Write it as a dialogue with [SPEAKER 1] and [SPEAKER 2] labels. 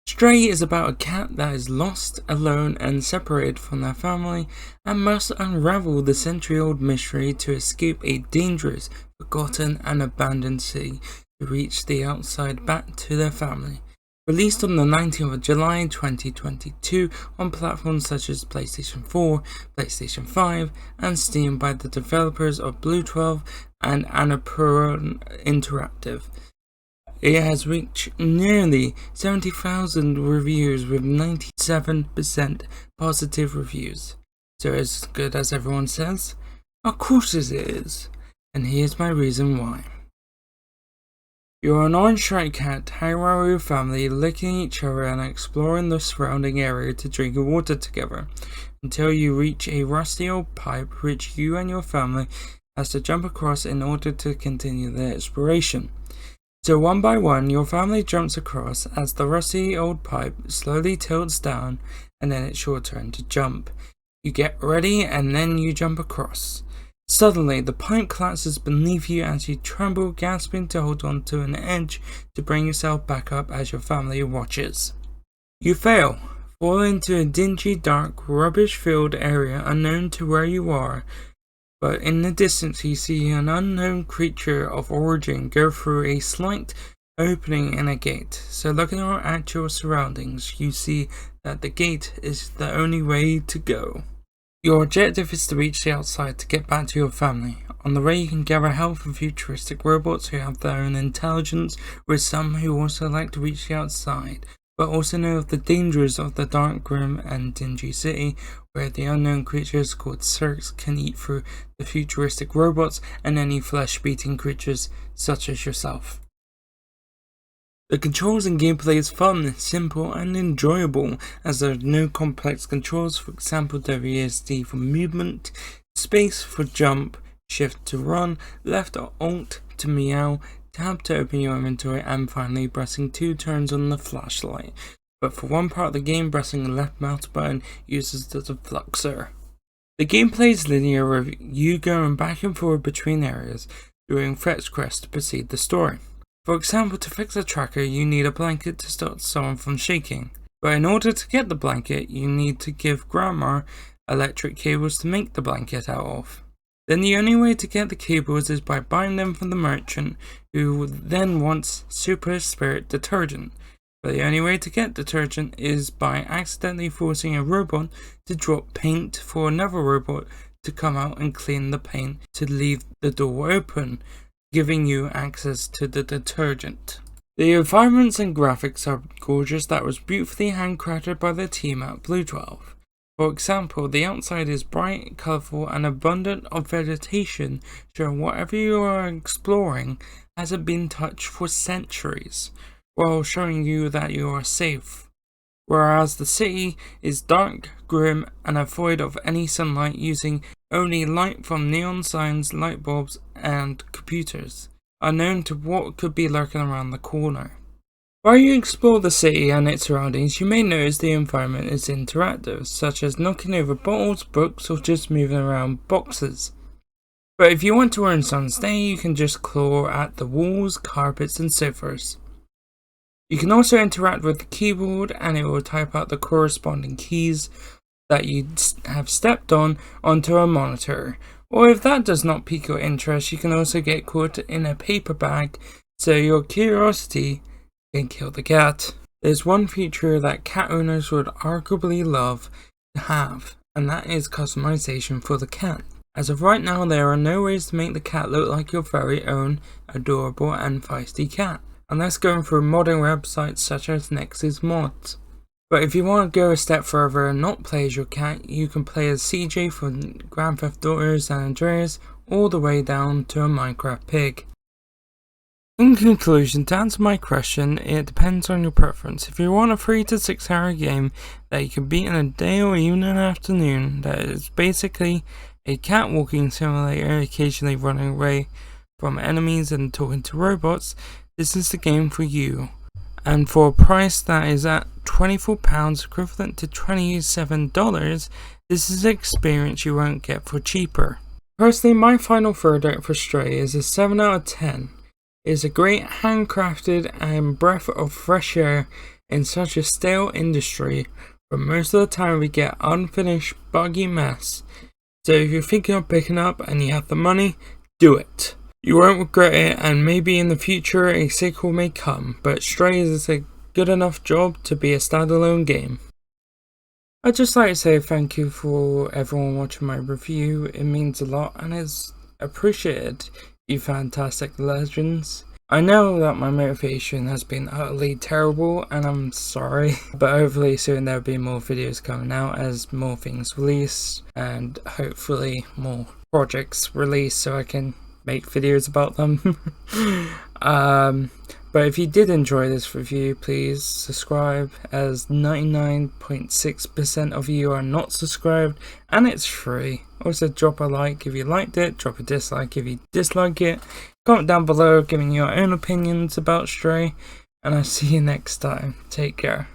[SPEAKER 1] Stray is about a cat that is lost, alone, and separated from their family, and must unravel the century-old mystery to escape a dangerous, forgotten, and abandoned city to reach the outside back to their family. Released on the 19th of July 2022 on platforms such as PlayStation 4, PlayStation 5, and Steam by the developers of Blue 12 and Annapurna Interactive. It has reached nearly 70,000 reviews with 97% positive reviews. So as good as everyone says? Of course it is. And here's my reason why. You're an orange striped cat hanging around with your family, licking each other and exploring the surrounding area to drink water together, until you reach a rusty old pipe which you and your family has to jump across in order to continue the exploration. So one by one, your family jumps across as the rusty old pipe slowly tilts down, and then it's your turn to jump. You get ready and then you jump across. Suddenly, the pipe collapses beneath you as you tremble, gasping to hold on to an edge to bring yourself back up as your family watches. You fail, fall into a dingy, dark, rubbish-filled area unknown to where you are, but in the distance you see an unknown creature of origin go through a slight opening in a gate. So looking at your surroundings, you see that the gate is the only way to go. Your objective is to reach the outside to get back to your family. On the way you can gather help from futuristic robots who have their own intelligence, with some who also like to reach the outside, but also know of the dangers of the dark, grim and dingy city, where the unknown creatures called Zurks can eat through the futuristic robots and any flesh-eating creatures such as yourself. The controls and gameplay is fun, simple and enjoyable, as there are no complex controls. For example, WASD for movement, space for jump, shift to run, left or alt to meow, tab to open your inventory, and finally pressing 2 turns on the flashlight. But for one part of the game, pressing the left mouse button uses the defluxer. The gameplay is linear, with you going back and forth between areas, doing fetch quests to proceed the story. For example, to fix a tracker, you need a blanket to stop someone from shaking. But in order to get the blanket, you need to give Grandma electric cables to make the blanket out of. Then the only way to get the cables is by buying them from the merchant, who then wants Super Spirit detergent. But the only way to get detergent is by accidentally forcing a robot to drop paint for another robot to come out and clean the paint to leave the door open, giving you access to the detergent. The environments and graphics are gorgeous. That was beautifully handcrafted by the team at Blue 12. For example, the outside is bright, colourful and abundant of vegetation, showing whatever you are exploring hasn't been touched for centuries, while showing you that you are safe. Whereas the city is dark, grim and void of any sunlight, using only light from neon signs, light bulbs and computers, unknown to what could be lurking around the corner. While you explore the city and its surroundings, you may notice the environment is interactive, such as knocking over bottles, books, or just moving around boxes. But if you want to earn some stay, you can just claw at the walls, carpets, and sofas. You can also interact with the keyboard and it will type out the corresponding keys that you have stepped on onto a monitor. Or if that does not pique your interest, you can also get caught in a paper bag, so your curiosity can kill the cat. There's one feature that cat owners would arguably love to have, and that is customization for the cat. As of right now, there are no ways to make the cat look like your very own adorable and feisty cat, unless going through modding websites such as Nexus Mods. But if you want to go a step further and not play as your cat, you can play as CJ from Grand Theft Auto San Andreas, all the way down to a Minecraft pig. In conclusion, to answer my question, it depends on your preference. If you want a 3 to 6 hour game that you can beat in a day or even an afternoon, that is basically a cat walking simulator, occasionally running away from enemies and talking to robots, this is the game for you. And for a price that is at £24, equivalent to $27, this is an experience you won't get for cheaper. Personally, my final verdict for Stray is a 7 out of 10. It is a great handcrafted and breath of fresh air in such a stale industry where most of the time we get unfinished buggy mess. So if you're thinking of picking up and you have the money, do it. You won't regret it, and maybe in the future a sequel may come, but Stray is a good enough job to be a standalone game. I'd just like to say thank you for everyone watching my review. It means a lot and is appreciated, you fantastic legends. I know that my motivation has been utterly terrible and I'm sorry, but hopefully soon there'll be more videos coming out as more things release and hopefully more projects release so I can make videos about them. But if you did enjoy this review, please subscribe, as 99.6% of you are not subscribed and it's free. Also drop a like if you liked it, drop a dislike if you dislike it, comment down below giving your own opinions about Stray, and I'll see you next time. Take care.